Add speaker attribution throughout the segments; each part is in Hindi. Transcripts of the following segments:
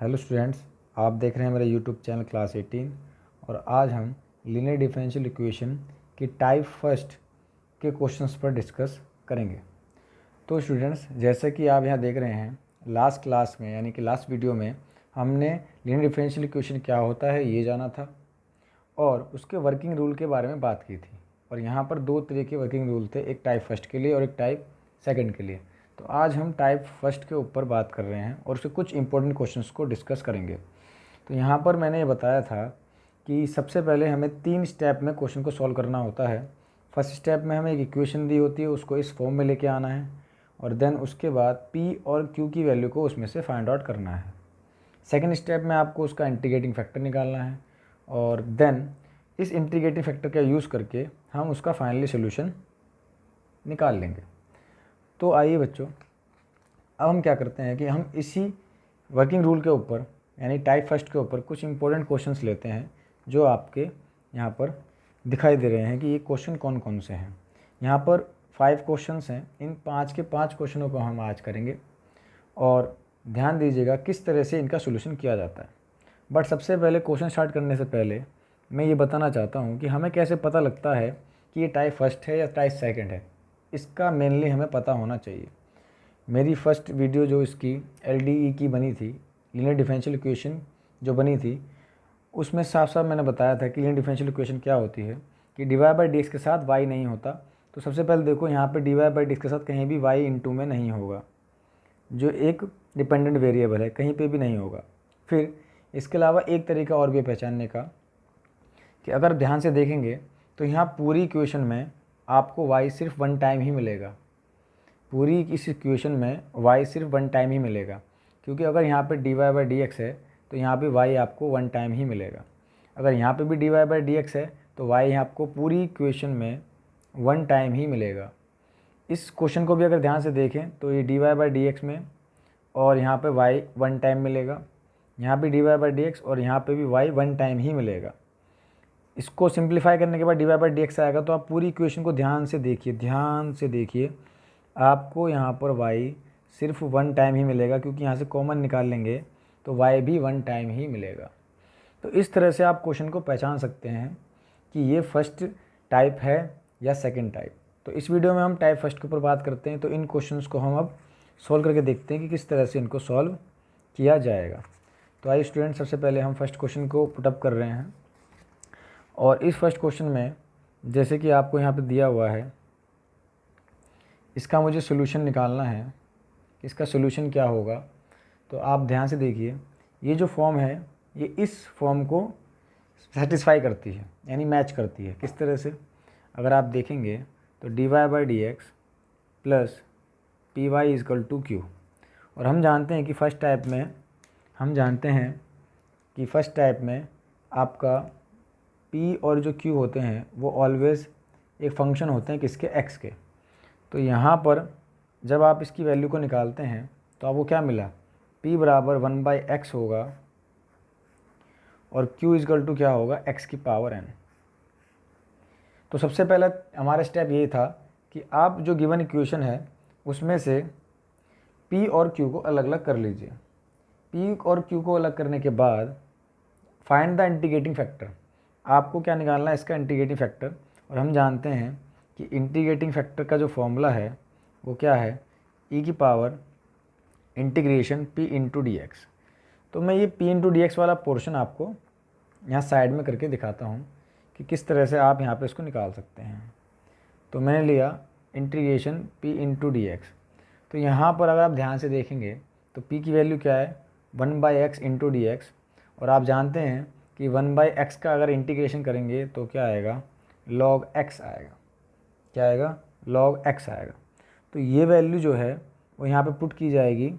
Speaker 1: हेलो स्टूडेंट्स, आप देख रहे हैं मेरा यूट्यूब चैनल क्लास 18 और आज हम लीनियर डिफरेंशियल इक्वेशन की टाइप फर्स्ट के क्वेश्चंस पर डिस्कस करेंगे। तो स्टूडेंट्स, जैसे कि आप यहाँ देख रहे हैं, लास्ट क्लास में यानी कि लास्ट वीडियो में हमने लीनियर डिफरेंशियल इक्वेशन क्या होता है ये जाना था और उसके वर्किंग रूल के बारे में बात की थी। और यहाँ पर दो तरह के वर्किंग रूल थे, एक टाइप फर्स्ट के लिए और एक टाइप सेकंड के लिए। तो आज हम टाइप फर्स्ट के ऊपर बात कर रहे हैं और उसके कुछ इंपॉर्टेंट क्वेश्चंस को डिस्कस करेंगे। तो यहाँ पर मैंने ये बताया था कि सबसे पहले हमें 3 स्टेप में क्वेश्चन को सॉल्व करना होता है। फर्स्ट स्टेप में हमें एक इक्वेशन दी होती है, उसको इस फॉर्म में लेके आना है और देन उसके बाद P और Q की वैल्यू को उसमें से फाइंड आउट करना है। सेकेंड स्टेप में आपको उसका इंटीग्रेटिंग फैक्टर निकालना है और देन इस इंटीग्रेटिंग फैक्टर का यूज़ करके हम उसका फाइनली सोल्यूशन निकाल लेंगे। तो आइए बच्चों, अब हम क्या करते हैं कि हम इसी वर्किंग रूल के ऊपर यानी टाइप फर्स्ट के ऊपर कुछ इंपॉर्टेंट क्वेश्चंस लेते हैं जो आपके यहाँ पर दिखाई दे रहे हैं कि ये क्वेश्चन कौन कौन से हैं। यहाँ पर 5 क्वेश्चंस हैं, इन 5 के 5 क्वेश्चनों को हम आज करेंगे और ध्यान दीजिएगा किस तरह से इनका सोल्यूशन किया जाता है। बट सबसे पहले क्वेश्चन स्टार्ट करने से पहले मैं ये बताना चाहता हूँ कि हमें कैसे पता लगता है कि ये टाइप फर्स्ट है या टाइप सेकंड है। इसका मेनली हमें पता होना चाहिए। मेरी फर्स्ट वीडियो जो इसकी LDE की बनी थी, लीनियर डिफरेंशियल इक्वेशन जो बनी थी, उसमें साफ साफ मैंने बताया था कि लीनियर डिफरेंशियल इक्वेशन क्या होती है कि dy/dx के साथ y नहीं होता। तो सबसे पहले देखो, यहाँ पे dy/dx के साथ कहीं भी y इंटू में नहीं होगा, जो एक डिपेंडेंट वेरिएबल है, कहीं पे भी नहीं होगा। फिर इसके अलावा एक तरीका और भी है पहचानने का कि अगर ध्यान से देखेंगे तो यहाँ पूरी इक्वेशन में आपको y सिर्फ 1 टाइम ही मिलेगा। पूरी इस इक्वेशन में y सिर्फ 1 टाइम ही मिलेगा, क्योंकि अगर यहाँ पे dy/dx है तो यहाँ पे y आपको 1 टाइम ही मिलेगा। अगर यहाँ पे भी dy/dx है तो y आपको पूरी इक्वेशन में 1 टाइम ही मिलेगा। इस क्वेश्चन को भी अगर ध्यान से देखें तो ये dy/dx में और यहाँ पे y 1 टाइम मिलेगा, यहाँ पे dy/dx और यहाँ पे भी y 1 टाइम ही मिलेगा। इसको सिंप्लीफाई करने के बाद dy/dx आएगा। तो आप पूरी इक्वेशन को ध्यान से देखिए, आपको यहाँ पर y सिर्फ 1 टाइम ही मिलेगा, क्योंकि यहाँ से कॉमन निकाल लेंगे तो y भी 1 टाइम ही मिलेगा। तो इस तरह से आप क्वेश्चन को पहचान सकते हैं कि ये फर्स्ट टाइप है या सेकंड टाइप। तो इस वीडियो में हम टाइप फर्स्ट के ऊपर बात करते हैं। तो इन क्वेश्चंस को हम अब सॉल्व करके देखते हैं कि किस तरह से इनको सॉल्व किया जाएगा। तो आइए स्टूडेंट, सबसे पहले हम फर्स्ट क्वेश्चन को पुटअप कर रहे हैं और इस फर्स्ट क्वेश्चन में जैसे कि आपको यहाँ पे दिया हुआ है, इसका मुझे सोल्यूशन निकालना है। इसका सोल्यूशन क्या होगा, तो आप ध्यान से देखिए, ये जो फॉर्म है ये इस फॉर्म को सेटिस्फाई करती है यानी मैच करती है। किस तरह से, अगर आप देखेंगे तो dy/dx प्लस py=q। और हम जानते हैं कि फर्स्ट टाइप में आपका p और जो q होते हैं वो ऑलवेज़ एक फंक्शन होते हैं किसके, x के। तो यहाँ पर जब आप इसकी वैल्यू को निकालते हैं तो आपको क्या मिला, p बराबर 1/x होगा और q क्या होगा, x की पावर n। तो सबसे पहला हमारा स्टेप ये था कि आप जो गिवन इक्वेशन है उसमें से p और q को अलग अलग कर लीजिए। p और q को अलग करने के बाद फाइंड द इंटीग्रेटिंग फैक्टर। आपको क्या निकालना है, इसका इंटीग्रेटिंग फैक्टर। और हम जानते हैं कि इंटीग्रेटिंग फैक्टर का जो फॉर्मूला है वो क्या है, e की power integration p into dx। तो मैं ये p इंटू dx वाला पोर्शन आपको यहाँ साइड में करके दिखाता हूँ कि किस तरह से आप यहाँ पे इसको निकाल सकते हैं। तो मैंने लिया इंटीग्रेशन p इंटू dx। तो यहाँ पर अगर आप ध्यान से देखेंगे तो p की वैल्यू क्या है, 1/x इंटू dx। और आप जानते हैं कि 1/x का अगर इंटीग्रेशन करेंगे तो क्या आएगा, log x आएगा। क्या आएगा, log x आएगा। तो ये वैल्यू जो है वो यहाँ पे पुट की जाएगी।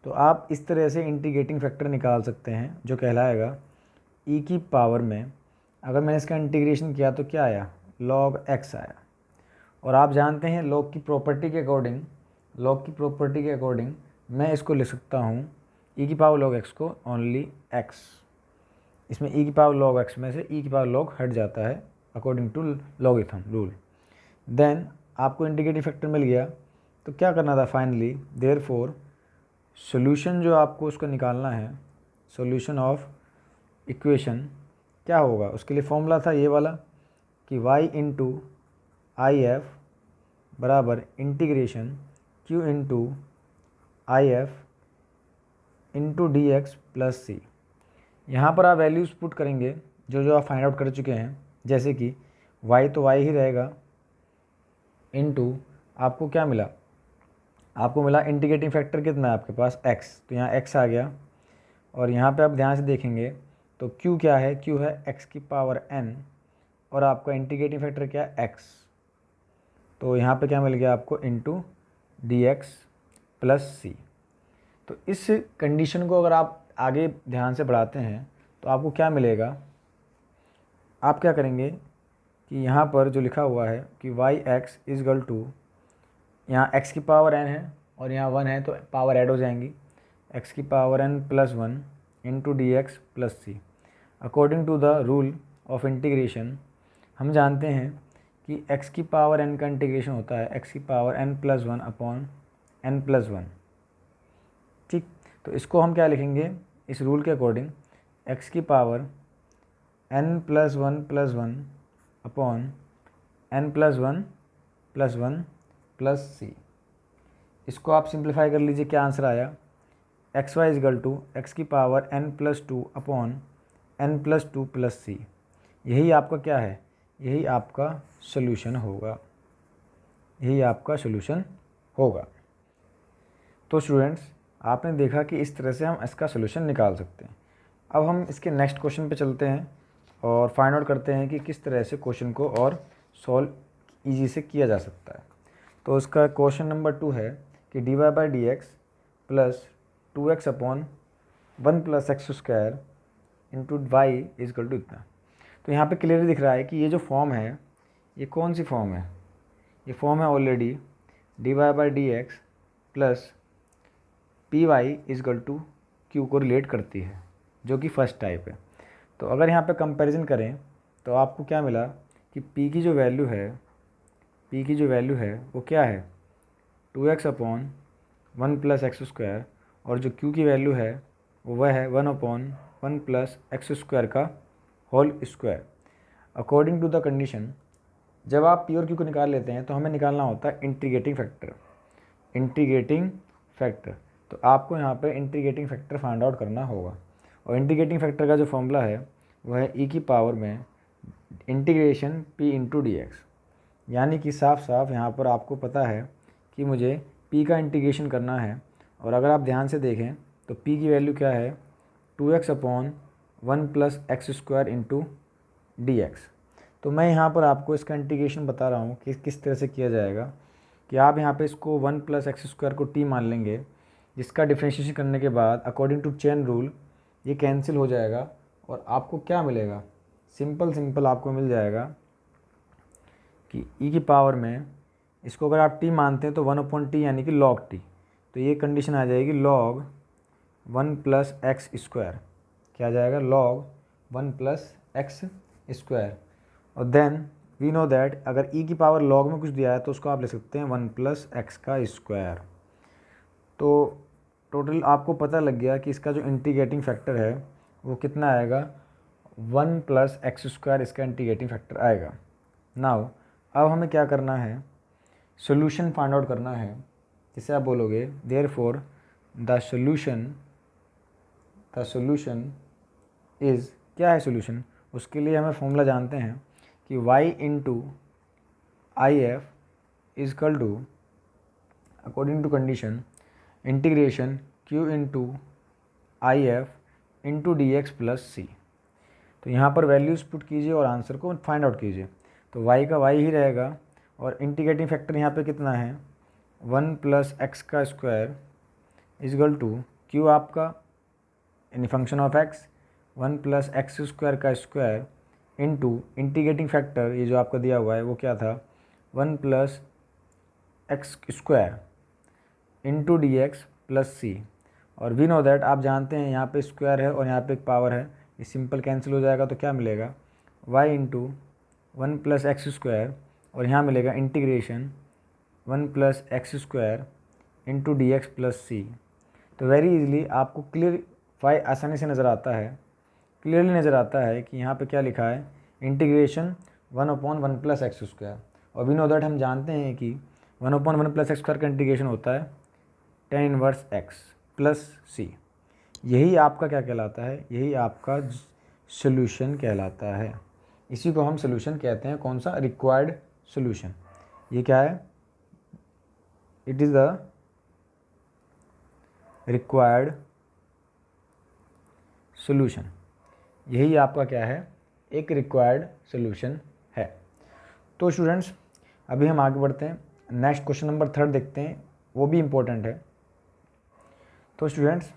Speaker 1: तो आप इस तरह से इंटीग्रेटिंग फैक्टर निकाल सकते हैं जो कहलाएगा e की पावर में, अगर मैंने इसका इंटीग्रेशन किया तो क्या आया, log x आया। और आप जानते हैं log की प्रॉपर्टी के अकॉर्डिंग मैं इसको लिख सकता हूँ e की पावर log x को ओनली x। इसमें e की पावर log x में से e की पावर log हट जाता है according to logarithm rule. Then आपको इंटीग्रेटिंग फैक्टर मिल गया। तो क्या करना था फाइनली, देयरफॉर सोल्यूशन जो आपको उसका निकालना है सॉल्यूशन ऑफ इक्वेशन क्या होगा, उसके लिए फॉर्मूला था ये वाला कि y इंटू आई एफ बराबर integration q into I F into D X plus C. यहाँ पर आप वैल्यूज़ पुट करेंगे जो आप फाइंड आउट कर चुके हैं, जैसे कि y तो y ही रहेगा इंटू आपको क्या मिला, आपको मिला इंटीग्रेटिंग फैक्टर कितना है आपके पास x, तो यहाँ x आ गया। और यहाँ पे आप ध्यान से देखेंगे तो q क्या है, q है x की पावर n और आपका इंटीग्रेटिंग फैक्टर क्या है x, तो यहाँ पे क्या मिल गया आपको into D X plus C. तो इस कंडीशन को अगर आप आगे ध्यान से बढ़ाते हैं तो आपको क्या मिलेगा, आप क्या करेंगे कि यहाँ पर जो लिखा हुआ है कि Y X is equal to, यहाँ x की पावर n है और यहाँ 1 है तो पावर ऐड हो जाएंगी, x की power n plus 1 into D X plus C. According to the rule of integration हम जानते हैं कि x की पावर n का इंटीग्रेशन होता है x की power n plus 1 upon n plus 1। ठीक, तो इसको हम क्या लिखेंगे इस रूल के अकॉर्डिंग, x की power n plus 1 upon n plus 1 plus C. इसको आप सिंप्लीफाई कर लीजिए, क्या आंसर आया, X Y is equal to X की power n plus 2 upon n plus 2 plus C. यही आपका क्या है, यही आपका सोल्यूशन होगा, यही आपका सोल्यूशन होगा। तो स्टूडेंट्स आपने देखा कि इस तरह से हम इसका सोल्यूशन निकाल सकते हैं। अब हम इसके नेक्स्ट क्वेश्चन पे चलते हैं और फाइंड आउट करते हैं कि किस तरह से क्वेश्चन को और सॉल्व ईजी से किया जा सकता है। तो उसका क्वेश्चन नंबर 2 है कि D Y by D X plus 2x upon 1 plus X square into Y is equal to इतना। तो यहाँ पे क्लियरली दिख रहा है कि ये जो फॉर्म है ये कौन सी फॉर्म है, ये फॉर्म है already D Y by D X plus P Y is equal to Q को रिलेट करती है, जो कि फर्स्ट टाइप है। तो अगर यहाँ पे कंपैरिजन करें तो आपको क्या मिला कि p की जो वैल्यू है वो क्या है 2x upon 1 plus X square, और जो q की वैल्यू है वह है 1 अपॉन 1 प्लस एक्स स्क्वायर का whole square. According to the condition जब आप p और q को निकाल लेते हैं तो हमें निकालना होता है इंटीग्रेटिंग फैक्टर। तो आपको यहाँ पे इंटीग्रेटिंग फैक्टर फाइंड आउट करना होगा, और इंटीग्रेटिंग फैक्टर का जो फॉर्मूला है वह है e की पावर में integration p into D x. यानी कि साफ साफ यहाँ पर आपको पता है कि मुझे p का इंटीग्रेशन करना है, और अगर आप ध्यान से देखें तो p की वैल्यू क्या है 2x upon 1 plus X square into D x. तो मैं यहाँ पर आपको इसका इंटीग्रेशन बता रहा हूँ कि किस तरह से किया जाएगा, कि आप यहाँ पे इसको 1 प्लस एक्स स्क्वायर को t मान लेंगे, जिसका डिफ्रेंशिएशन करने के बाद अकॉर्डिंग टू चेन रूल ये कैंसिल हो जाएगा और आपको क्या मिलेगा, सिंपल आपको मिल जाएगा कि e की पावर में इसको अगर आप t मानते हैं तो 1 अपॉन टी यानी कि log t, तो ये कंडीशन आ जाएगी log 1 प्लस एक्स स्क्वायर, क्या आ जाएगा log 1 प्लस एक्स स्क्वायर। और देन वी नो दैट अगर e की पावर log में कुछ दिया है तो उसको आप ले सकते हैं 1 प्लस एक्स का स्क्वायर। तो टोटल आपको पता लग गया कि इसका जो इंटीग्रेटिंग फैक्टर है वो कितना आएगा, 1 प्लस एक्स स्क्वायर इसका इंटीग्रेटिंग फैक्टर आएगा। नाउ अब हमें क्या करना है, सोल्यूशन फाइंड आउट करना है, जिसे आप बोलोगे देयरफॉर द सोल्यूशन इज़, क्या है सोल्यूशन, उसके लिए हमें फॉर्मूला जानते हैं कि y into I F is equal to according to condition integration q into I F into D X plus C. तो यहाँ पर वैल्यूज़ पुट कीजिए और आंसर को फाइंड आउट कीजिए। तो y का y ही रहेगा, और इंटीग्रेटिंग फैक्टर यहाँ पे कितना है 1 प्लस एक्स का square is equal to q आपका यानी function of x 1 plus X square का स्क्वायर इंटू इंटीग्रेटिंग फैक्टर ये जो आपका दिया हुआ है वो क्या था 1 plus X square into D X plus C. और वी नो दैट आप जानते हैं यहाँ पे स्क्वायर है और यहाँ पे एक पावर है, ये सिंपल कैंसिल हो जाएगा, तो क्या मिलेगा y into 1 plus X square, और यहाँ मिलेगा integration 1 plus X square into D X plus C. तो वेरी इजीली आपको क्लियर फाई आसानी से नज़र आता है, क्लियरली नज़र आता है कि यहाँ पे क्या लिखा है, इंटीग्रेशन 1/1 प्लस एक्स स्क्वायर। और वी नो दैट, हम जानते हैं कि 1/1 प्लस एक्स स्क्वायर का इंटीग्रेशन होता है tan inverse x plus C. यही आपका क्या कहलाता है, यही आपका सोल्यूशन कहलाता है। इसी को हम सोल्यूशन कहते हैं। कौन सा? Required solution. ये क्या है? It is the required solution. यही आपका क्या है? एक रिक्वायर्ड सोल्यूशन है। तो स्टूडेंट्स, अभी हम आगे बढ़ते हैं, नेक्स्ट क्वेश्चन नंबर 3 देखते हैं, वो भी इम्पोर्टेंट है। तो स्टूडेंट्स,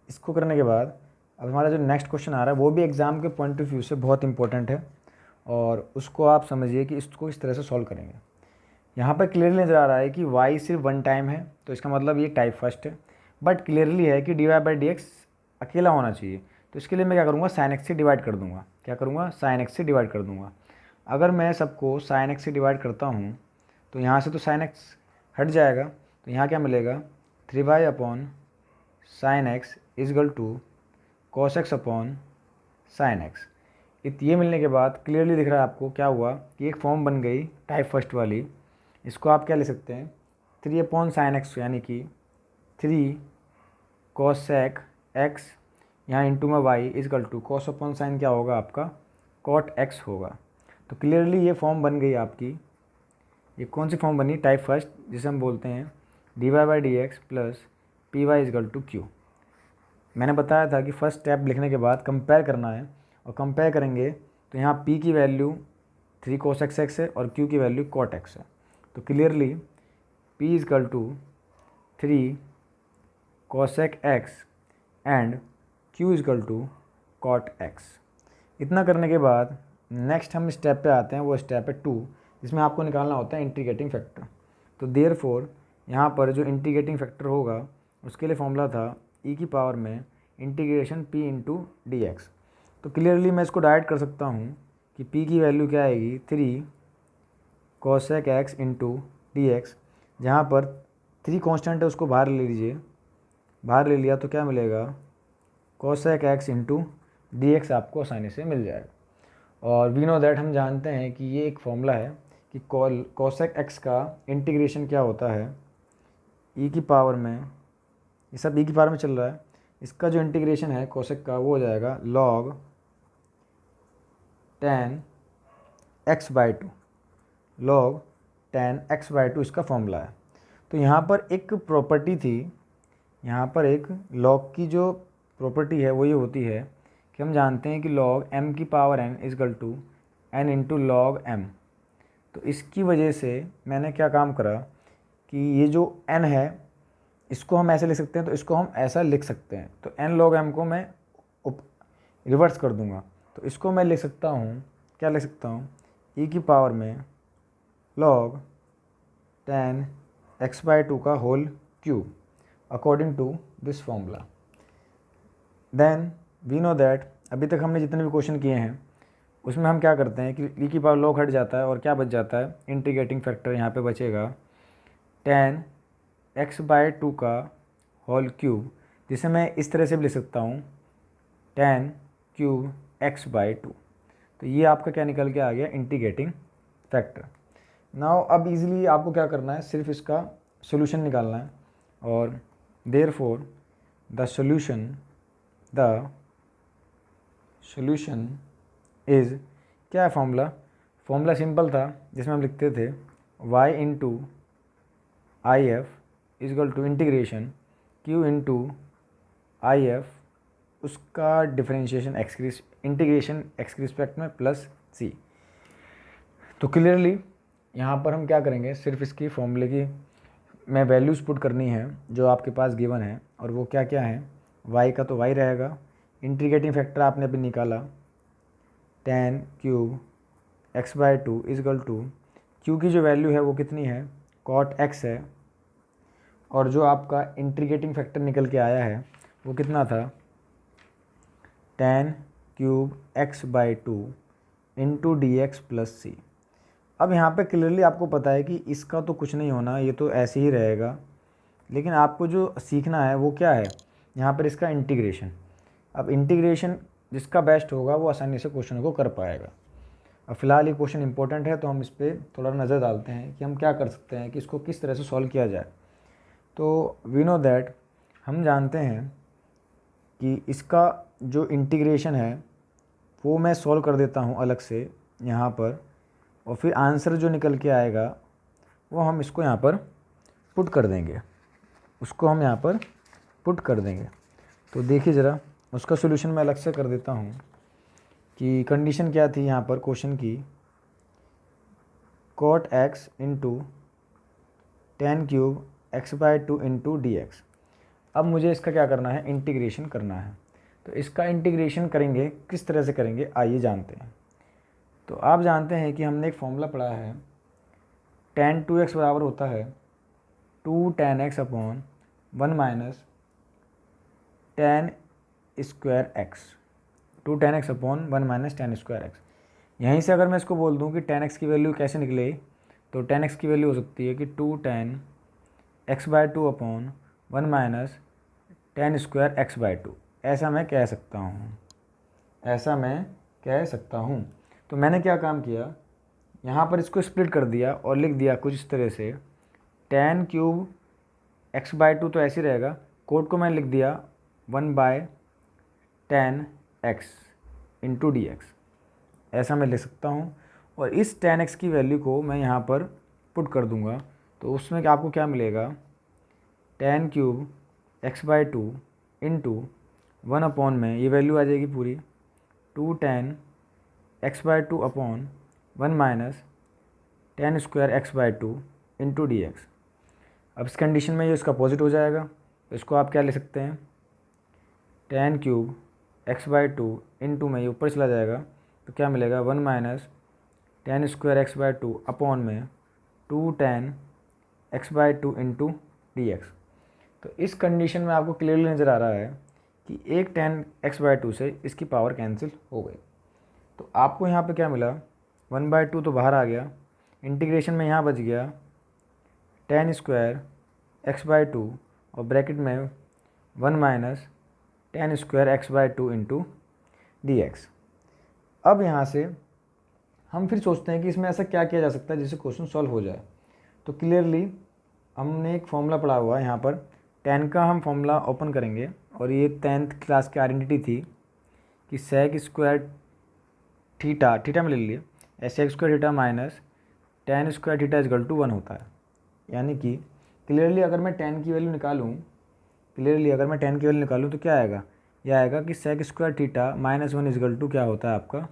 Speaker 1: इसको करने के बाद अब हमारा जो नेक्स्ट क्वेश्चन आ रहा है वो भी एग्ज़ाम के पॉइंट ऑफ व्यू से बहुत इंपॉर्टेंट है, और उसको आप समझिए कि इसको इस तरह से सॉल्व करेंगे। यहाँ पर क्लियरली नज़र आ रहा है कि y सिर्फ 1 टाइम है, तो इसका मतलब ये टाइप फर्स्ट है। बट क्लियरली है कि dy/dx अकेला होना चाहिए, तो इसके लिए मैं क्या करूँगा, sin x से डिवाइड कर दूँगा। क्या करूँगा? sin x से डिवाइड कर दूँगा। अगर मैं सबको sin x से डिवाइड करता हूँ तो यहाँ से तो sin x हट जाएगा, तो यहाँ क्या मिलेगा, 3y/sin x is equal to cos x upon sin x। ये मिलने के बाद क्लियरली दिख रहा है आपको क्या हुआ कि एक फॉर्म बन गई टाइप फर्स्ट वाली। इसको आप क्या ले सकते हैं, 3/sin x, यानी कि 3 cosec x यहाँ इंटू में y equal to cos upon sine क्या होगा आपका, cot x होगा। तो क्लियरली ये फॉर्म बन गई आपकी। ये कौन सी फॉर्म बनी? टाइप फर्स्ट, जिसे हम बोलते हैं dy/dx plus P Y equal to Q. मैंने बताया था कि फर्स्ट स्टेप लिखने के बाद कंपेयर करना है, और कंपेयर करेंगे तो यहाँ p की वैल्यू 3 cos x है और q की वैल्यू cot x है। तो clearly p equal to 3 cosec x and q equal to cot x। इतना करने के बाद नेक्स्ट हम स्टेप पे आते हैं, वो स्टेप है 2, जिसमें आपको निकालना होता है इंटीग्रेटिंग फैक्टर। तो देयरफॉर यहाँ पर जो इंटीग्रेटिंग फैक्टर होगा उसके लिए फॉर्मूला था e की पावर में integration p into D x. तो क्लियरली मैं इसको डायरेक्ट कर सकता हूँ कि p की वैल्यू क्या आएगी, 3 cosec x into D x. जहाँ पर 3 कांस्टेंट है उसको बाहर ले लीजिए, बाहर ले लिया तो क्या मिलेगा, cosec x into D x आपको आसानी से मिल जाएगा। और वी नो दैट, हम जानते हैं कि ये एक फॉर्मूला है कि cosec x का इंटीग्रेशन क्या होता है, e की पावर में, ये सब e की पावर में चल रहा है, इसका जो इंटीग्रेशन है cosec का वो हो जाएगा log tan x/2, log tan x/2 इसका फॉर्मूला है। तो यहाँ पर एक प्रॉपर्टी थी, यहाँ पर एक log की जो प्रॉपर्टी है वो ये होती है कि हम जानते हैं कि log m की power n equal to n into log m। तो इसकी वजह से मैंने क्या काम करा कि ये जो n है इसको हम ऐसे लिख सकते हैं, तो इसको हम ऐसा लिख सकते हैं। तो n log m को मैं रिवर्स कर दूंगा, तो इसको मैं लिख सकता हूँ, क्या लिख सकता हूँ, e की पावर में log tan x/2 का whole cube according to this formula. Then we know that, अभी तक हमने जितने भी क्वेश्चन किए हैं उसमें हम क्या करते हैं कि e की पावर log हट जाता है और क्या बच जाता है, इंटीग्रेटिंग फैक्टर यहाँ पे बचेगा tan x/2 का होल क्यूब, जिसे मैं इस तरह से भी लिख सकता हूँ tan क्यूब x/2। तो ये आपका क्या निकल के आ गया, इंटीग्रेटिंग फैक्टर। नाउ अब इजीली आपको क्या करना है, सिर्फ इसका सॉल्यूशन निकालना है। और देयरफॉर द सॉल्यूशन इज़, क्या है फॉर्मूला सिंपल था, जिसमें हम लिखते थे y into I F equal to integration q into I F, उसका डिफरेंशिएशन इंटीग्रेशन x के रिस्पेक्ट में प्लस c। तो क्लियरली यहाँ पर हम क्या करेंगे, सिर्फ इसकी फॉर्मूले की में वैल्यूज़ पुट करनी है जो आपके पास गिवन है, और वो क्या क्या है, y का तो y रहेगा, इंटीग्रेटिंग फैक्टर आपने अभी निकाला tan cube x/2 equal to q की जो वैल्यू है वो कितनी है, cot x है, और जो आपका इंटीग्रेटिंग फैक्टर निकल के आया है वो कितना था, tan cube x/2 into D X plus C. अब यहाँ पे क्लियरली आपको पता है कि इसका तो कुछ नहीं होना, ये तो ऐसे ही रहेगा, लेकिन आपको जो सीखना है वो क्या है, यहाँ पर इसका इंटीग्रेशन। अब इंटीग्रेशन जिसका बेस्ट होगा वो आसानी से क्वेश्चन को कर पाएगा। अब फिलहाल ये क्वेश्चन इंपॉर्टेंट है तो हम इस पर थोड़ा नज़र डालते हैं कि हम क्या कर सकते हैं कि इसको किस तरह से सॉल्व किया जाए। तो वी नो दैट, हम जानते हैं कि इसका जो इंटीग्रेशन है वो मैं सॉल्व कर देता हूँ अलग से यहाँ पर, और फिर आंसर जो निकल के आएगा वो हम इसको यहाँ पर पुट कर देंगे, उसको हम यहाँ पर पुट कर देंगे। तो देखिए ज़रा, उसका सोल्यूशन मैं अलग से कर देता हूँ कि कंडीशन क्या थी यहाँ पर क्वेश्चन की, cot x into tan cube x/2 into D x. अब मुझे इसका क्या करना है, इंटीग्रेशन करना है। तो इसका इंटीग्रेशन करेंगे, किस तरह से करेंगे आइए जानते हैं। तो आप जानते हैं कि हमने एक फॉर्मूला पढ़ा है, tan 2x बराबर होता है 2 tan x upon 1 minus tan square x, 2 tan x upon 1 minus tan square x. यहीं से अगर मैं इसको बोल दूं कि tan x की वैल्यू कैसे निकले, तो tan x की वैल्यू हो सकती है कि 2 tan x/2 upon 1 minus tan square x/2। ऐसा मैं कह सकता हूँ, ऐसा मैं कह सकता हूँ। तो मैंने क्या काम किया, यहाँ पर इसको स्प्लिट कर दिया और लिख दिया कुछ इस तरह से, tan क्यूब x/2 तो ऐसे ही रहेगा, कोड को मैंने लिख दिया 1/tan x into D x, ऐसा मैं लिख सकता हूँ। और इस tan x की वैल्यू को मैं यहाँ पर पुट कर दूँगा, तो उसमें आपको क्या मिलेगा, tan cube x/2 into 1 upon में ये वैल्यू आ जाएगी पूरी 2 tan x/2 upon 1 minus tan square x/2 into D x. अब इस कंडीशन में ये इसका अपोजिट हो जाएगा, तो इसको आप क्या ले सकते हैं, tan क्यूब x/2 इंटू में ये ऊपर चला जाएगा तो क्या मिलेगा 1 minus tan square x/2 upon में 2 tan x/2 into D x. तो इस कंडीशन में आपको क्लियरली नज़र आ रहा है कि एक tan x/2 से इसकी पावर कैंसिल हो गई। तो आपको यहाँ पे क्या मिला, 1/2 तो बाहर आ गया, इंटीग्रेशन में यहाँ बच गया tan स्क्वायर x/2 और ब्रैकेट में 1 minus tan square x/2 into D x. अब यहाँ से हम फिर सोचते हैं कि इसमें ऐसा क्या किया जा सकता है जिससे क्वेश्चन सॉल्व हो जाए। तो क्लियरली हमने एक फॉर्मूला पढ़ा हुआ है यहाँ पर, tan का हम फॉर्मूला ओपन करेंगे और ये 10th क्लास की आइडेंटिटी थी कि sec स्क्वायर थीटा में ले लिए sec square theta minus tan square theta equal to 1 होता है। यानी कि क्लियरली अगर मैं tan की वैल्यू निकालूँ तो क्या आएगा, यह आएगा कि sec square theta minus 1 equal to क्या होता है आपका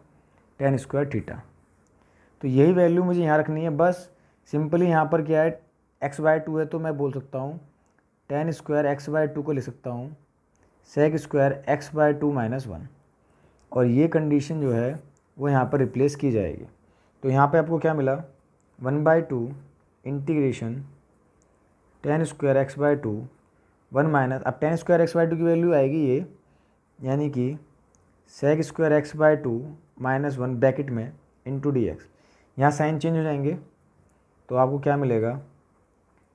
Speaker 1: tan स्क्वायर थीटा। तो यही वैल्यू मुझे यहाँ रखनी है, बस सिंपली यहाँ पर क्या है x/2 है तो मैं बोल सकता हूँ tan स्क्वायर x/2 को ले सकता हूँ sec स्क्वायर x/2 माइनस 1, और ये कंडीशन जो है वो यहाँ पर रिप्लेस की जाएगी। तो यहाँ पे आपको क्या मिला, 1/2 integration tan square x/2 1 minus, अब tan स्क्वायर x/2 की वैल्यू आएगी ये, यानी कि sec square x/2 minus 1 bracket में इंटू डी एक्स। यहाँ साइन चेंज हो जाएंगे तो आपको क्या मिलेगा,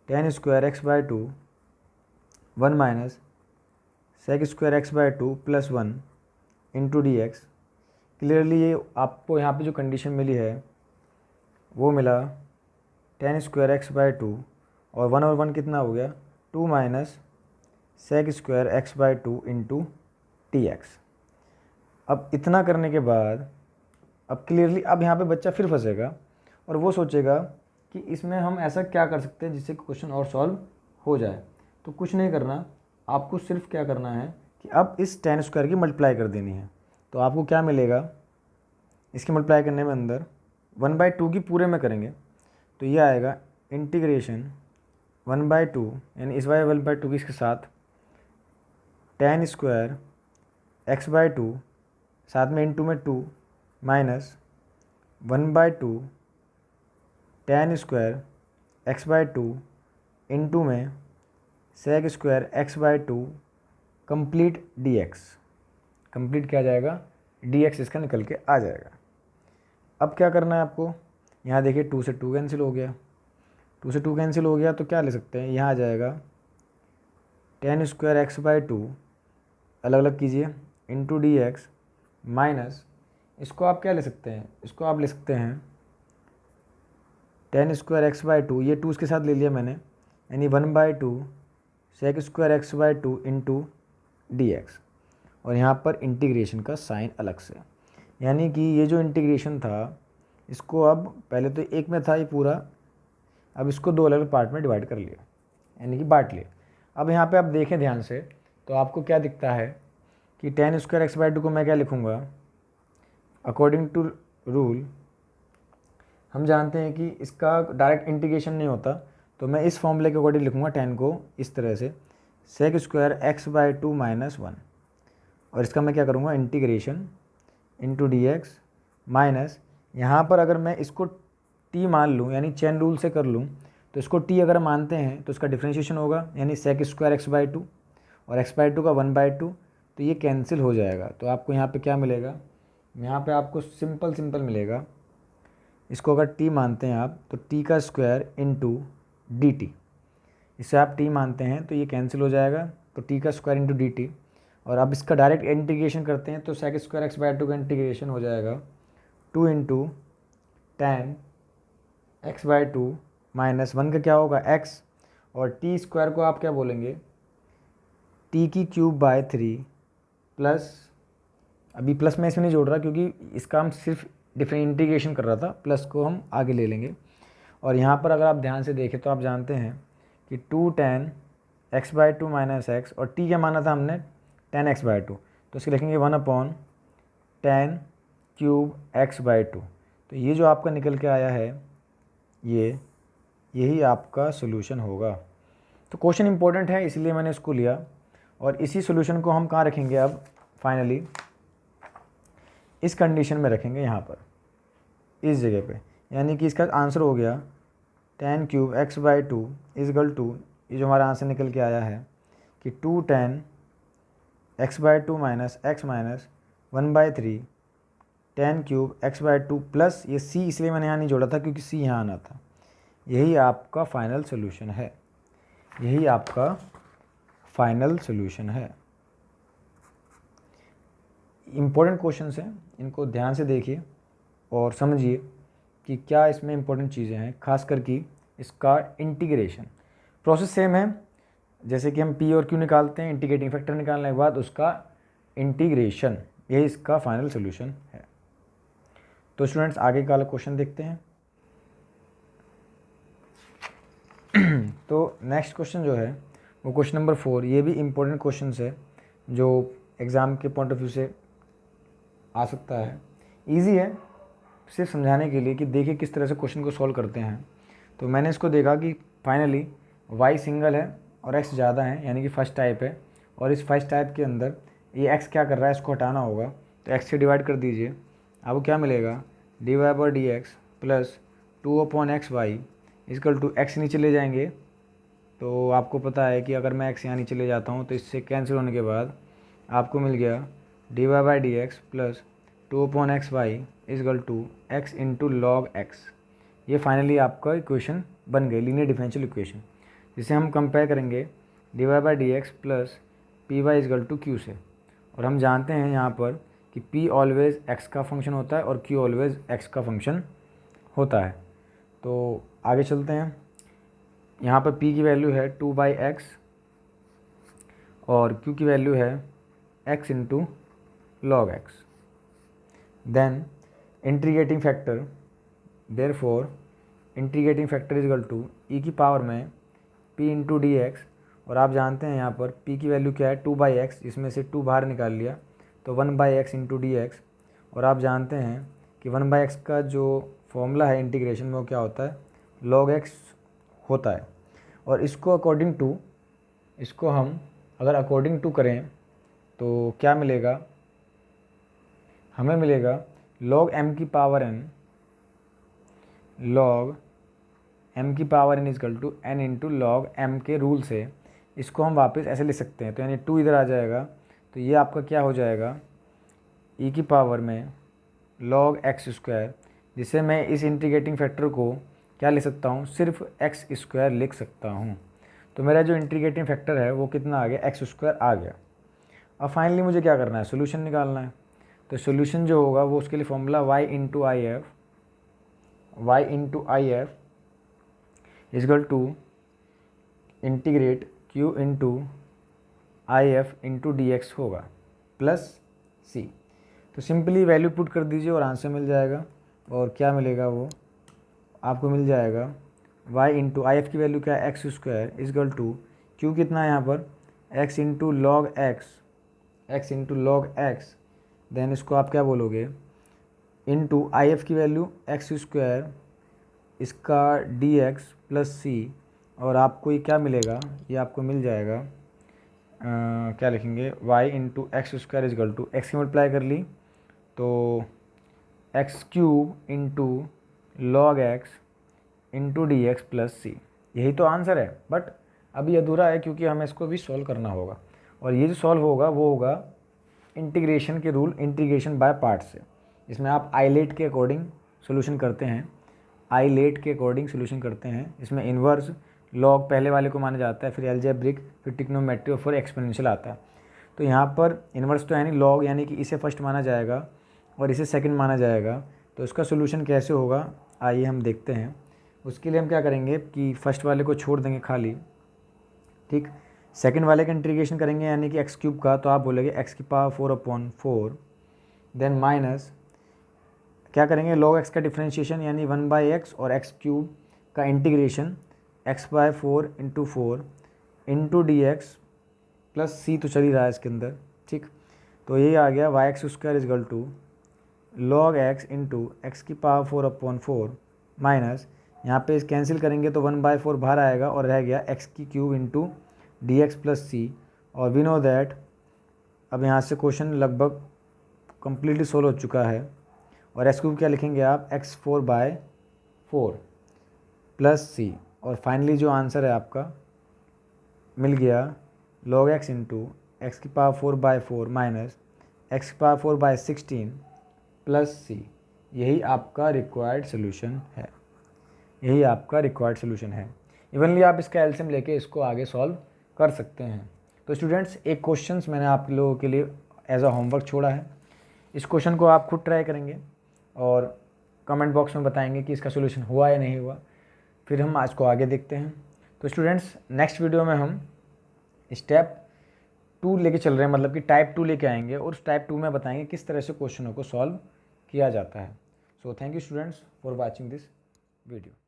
Speaker 1: tan square x/2 1 minus sec square x/2 plus 1 into D x. Clearly ये आपको यहाँ पे जो कंडीशन मिली है वो मिला tan स्क्वायर x/2 और 1 और 1 कितना हो गया 2 minus sec square x/2 into D x. अब इतना करने के बाद अब क्लियरली अब यहाँ पे बच्चा फिर फंसेगा और वो सोचेगा कि इसमें हम ऐसा क्या कर सकते हैं जिससे क्वेश्चन और सॉल्व हो जाए। तो कुछ नहीं करना, आपको सिर्फ क्या करना है कि अब इस tan स्क्वायर की मल्टीप्लाई कर देनी है। तो आपको क्या मिलेगा, इसकी मल्टीप्लाई करने में अंदर 1/2 की पूरे में करेंगे तो ये आएगा इंटीग्रेशन 1/2 यानी इस 1/2 की इसके साथ tan स्क्वायर x/2 साथ में इंटू में 2 minus 1/2 tan square x/2 into में sec square x/2 complete D x. Complete क्या जाएगा, डी एक्स इसका निकल के आ जाएगा। अब क्या करना है आपको, यहाँ देखिए 2 से 2 कैंसिल हो गया, 2 से 2 कैंसिल हो गया तो क्या ले सकते हैं, यहाँ आ जाएगा tan स्क्वायर x/2 अलग अलग कीजिए, इंटू डी एक्स माइनस, इसको आप क्या ले सकते हैं, इसको आप ले सकते हैं tan square X by two, ये टू इसके साथ ले लिया मैंने, यानी 1/2 sec square X by two into D X, और यहाँ पर इंटीग्रेशन का साइन अलग से, यानी कि ये जो इंटीग्रेशन था इसको अब पहले तो एक में था ये पूरा, अब इसको दो अलग पार्ट में डिवाइड कर लिया, यानी कि बांट लिया। अब यहाँ पे आप देखें ध्यान से तो आपको क्या दिखता है कि ten square X by to को मैं क्या लिखूँगा, अकॉर्डिंग टू रूल हम जानते हैं कि इसका डायरेक्ट इंटीग्रेशन नहीं होता, तो मैं इस फॉर्मूले के अकॉर्डिंग लिखूँगा टेन को इस तरह से, sec square X by two minus one, और इसका मैं क्या करूँगा integration into D X minus, यहाँ पर अगर मैं इसको टी मान लूँ यानी चेन रूल से कर लूँ, तो इसको टी अगर मानते हैं तो इसका डिफ्रेंशिएशन होगा, यानी sec square X by two और एक्स बाई टू का 1/2, तो ये कैंसिल हो जाएगा। तो आपको यहाँ पे क्या मिलेगा, यहाँ पे आपको सिंपल मिलेगा, इसको अगर टी मानते हैं आप तो टी का स्क्वायर इंटू डी टी, इसे आप टी मानते हैं तो ये कैंसिल हो जाएगा, तो टी का स्क्वायर इंटू डी टी, और अब इसका डायरेक्ट इंटीग्रेशन करते हैं तो sec square X by two का इंटीग्रेशन हो जाएगा 2 into tan X by two minus one का क्या होगा x, और टी स्क्वायर को आप क्या बोलेंगे टी की क्यूब बाय 3 प्लस, अभी प्लस मैं इसमें नहीं जोड़ रहा क्योंकि इसका हम सिर्फ डिफरेंट इंटीग्रेशन कर रहा था, प्लस को हम आगे ले लेंगे। और यहाँ पर अगर आप ध्यान से देखें तो आप जानते हैं कि 2 tan x by two minus x, और टी क्या माना था हमने 10 एक्स बाई टू, तो इसके लिखेंगे 1/10 क्यूब एक्स बाई टू। तो ये जो आपका निकल के आया है यही आपका सोल्यूशन होगा। तो क्वेश्चन इंपॉर्टेंट है इसलिए मैंने इसको लिया, और इसी सोल्यूशन को हम कहाँ रखेंगे अब फाइनली इस कंडीशन में रखेंगे, यहाँ पर इस जगह पे, यानी कि इसका आंसर हो गया 10 cube X by two equal to, ये जो हमारा आंसर निकल के आया है कि 2 tan x by two minus x minus 1/3 10 cube X by two plus ये सी, इसलिए मैंने यहाँ नहीं जोड़ा था क्योंकि सी यहाँ आना था। यही आपका फाइनल सोल्यूशन है, यही आपका फाइनल सोल्यूशन है। इम्पोर्टेंट क्वेश्चंस हैं, इनको ध्यान से देखिए और समझिए कि क्या इसमें इम्पोर्टेंट चीज़ें हैं, खास करके इसका इंटीग्रेशन प्रोसेस सेम है, जैसे कि हम पी और क्यू निकालते हैं, इंटीग्रेटिंग फैक्टर निकालने के बाद उसका इंटीग्रेशन, यही इसका फाइनल सोल्यूशन है। तो स्टूडेंट्स आगे का क्वेश्चन देखते हैं। तो नेक्स्ट क्वेश्चन जो है वो क्वेश्चन नंबर 4, ये भी इम्पोर्टेंट क्वेश्चन है जो एग्ज़ाम के पॉइंट ऑफ व्यू से आ सकता है। इजी है सिर्फ समझाने के लिए कि देखिए किस तरह से क्वेश्चन को सॉल्व करते हैं। तो मैंने इसको देखा कि फाइनली y सिंगल है और x ज़्यादा है, यानी कि फर्स्ट टाइप है, और इस फर्स्ट टाइप के अंदर ये x क्या कर रहा है, इसको हटाना होगा, तो x से डिवाइड कर दीजिए, आपको क्या मिलेगा dy/dx plus 2/xy equal to x नीचे ले जाएंगे, तो आपको पता है कि अगर मैं x यहाँ नीचे ले जाता हूँ तो इससे कैंसिल होने के बाद आपको मिल गया dy/dx plus 2/xy equal to x into log x। ये फाइनली आपका इक्वेशन बन गई, लीनियर डिफरेंशियल इक्वेशन, जिसे हम कंपेयर करेंगे dy/dx plus py equal to q से। और हम जानते हैं यहाँ पर कि p ऑलवेज़ x का फंक्शन होता है और q ऑलवेज़ x का फंक्शन होता है। तो आगे चलते हैं, यहाँ पर p की वैल्यू है 2/x और q की वैल्यू है x into log x। Then integrating factor, therefore integrating factor is equal to E की पावर में p इंटू डी एक्स, और आप जानते हैं यहाँ पर p की वैल्यू क्या है 2/x, इसमें से 2 बाहर निकाल लिया तो 1/x इंटू डी एक्स, और आप जानते हैं कि 1/x का जो फॉर्मूला है इंटीग्रेशन में वो क्या होता है log x होता है। और इसको अकॉर्डिंग टू, इसको हम अगर अकॉर्डिंग टू करें तो क्या मिलेगा, हमें मिलेगा log m की पावर n, log m की power n equal to n into log m के रूल से इसको हम वापस ऐसे लिख सकते हैं। तो यानी 2 इधर आ जाएगा, तो ये आपका क्या हो जाएगा e की पावर में log x स्क्वायर, जिसे मैं इस इंटीग्रेटिंग फैक्टर को क्या लिख सकता हूँ, सिर्फ x स्क्वायर लिख सकता हूँ। तो मेरा जो इंटीग्रेटिंग फैक्टर है वो कितना आ गया, x स्क्वायर आ गया। अब फाइनली मुझे क्या करना है, सोल्यूशन निकालना है। तो सोल्यूशन जो होगा वो उसके लिए formula y into I F equal to integrate q into I F into D X होगा प्लस c। तो सिंपली वैल्यू पुट कर दीजिए और आंसर मिल जाएगा। और क्या मिलेगा, वो आपको मिल जाएगा y इंटू आई एफ की वैल्यू क्या है, X square is equal to q कितना है यहाँ पर, x into log X, then इसको आप क्या बोलोगे इंटू आई एफ की वैल्यू एक्स स्क्वायर इसका डी एक्स प्लस सी। और आपको ये क्या मिलेगा, ये आपको मिल जाएगा क्या लिखेंगे, y into X square is equal to X की मल्टीप्लाई कर ली तो X cube into log X into D X plus C. यही तो आंसर है, बट अभी अधूरा है क्योंकि हमें इसको भी सॉल्व करना होगा। और ये जो सॉल्व होगा वो होगा इंटीग्रेशन के रूल, इंटीग्रेशन बाय पार्ट से। इसमें आप आइलेट के अकॉर्डिंग सोल्यूशन करते हैं, इसमें इन्वर्स लॉग पहले वाले को माना जाता है, फिर अलजेब्रिक, फिर ट्रिग्नोमेट्री और फिर एक्सपोनेंशियल आता है। तो यहाँ पर इन्वर्स तो है नहीं, लॉग यानी कि इसे फर्स्ट माना जाएगा और इसे सेकंड माना जाएगा। तो इसका सोल्यूशन कैसे होगा आइए हम देखते हैं। उसके लिए हम क्या करेंगे कि फर्स्ट वाले को छोड़ देंगे खाली, ठीक। सेकंड वाले का इंटीग्रेशन करेंगे यानी कि एक्स क्यूब का, तो आप बोलेंगे एक्स की पावर 4/4, देन माइनस क्या करेंगे लॉग एक्स का डिफ्रेंशिएशन यानी 1/x और एक्स क्यूब का integration x/4 into 4 into D X plus C, तो चल ही रहा है इसके अंदर, ठीक। तो यही आ गया Y X square is equal to log X into X की पावर 4/4 माइनस यहाँ पे इस कैंसिल करेंगे तो 1/4 बाहर आएगा और रह गया एक्स की cube into D X plus C. और वी नो दैट अब यहाँ से क्वेश्चन लगभग कम्प्लीटली सोल्व हो चुका है। और एक्स क्यूब क्या लिखेंगे आप, x4/4 प्लस सी। और फाइनली जो आंसर है आपका मिल गया log x इंटू एक्स की पावर 4/4 माइनस एक्स की पावर 4/16 प्लस सी। यही आपका रिक्वायर्ड सोल्यूशन है। इवनली आप इसका एलसीएम लेके इसको आगे सॉल्व कर सकते हैं। तो स्टूडेंट्स, एक क्वेश्चंस मैंने आप लोगों के लिए एज अ होमवर्क छोड़ा है। इस क्वेश्चन को आप खुद ट्राई करेंगे और कमेंट बॉक्स में बताएंगे कि इसका सोल्यूशन हुआ या नहीं हुआ। फिर हम आज को आगे देखते हैं। तो स्टूडेंट्स, नेक्स्ट वीडियो में हम स्टेप 2 लेके चल रहे हैं, मतलब कि टाइप 2 लेके आएंगे और उस टाइप 2 में बताएंगे किस तरह से क्वेश्चनों को सॉल्व किया जाता है। So thank you students for watching this video.